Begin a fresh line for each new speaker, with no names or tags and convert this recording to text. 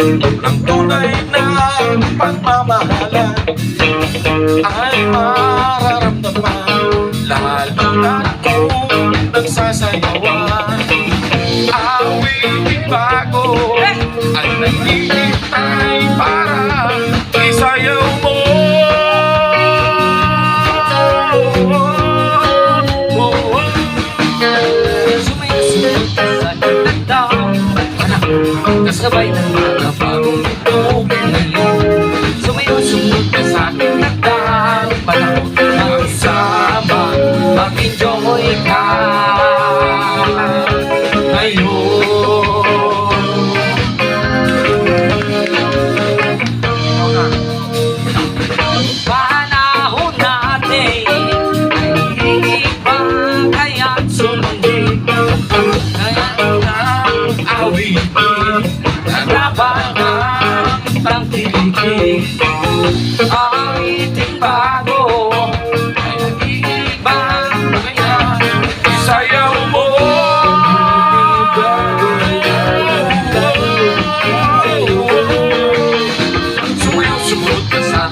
Ang tunay na pagmamahalan ay mararamdaman, lalo na kung nagsasayawan. Awiting bago ay naghihintay para isayaw mo.
Sumisunod ka sa kagandang anak, kasabay ng mga bagong ito ngayon. Sumisunod ka sa kagandang panahon, magsama, mag-enjoy ka ngayon. Panahon natin ay iiba, kaya't sumundin.
Awitin
Labanan ang tiligig, awiting bago ay nag-iiba, kaya
sayaw mo.
sumunod ka sa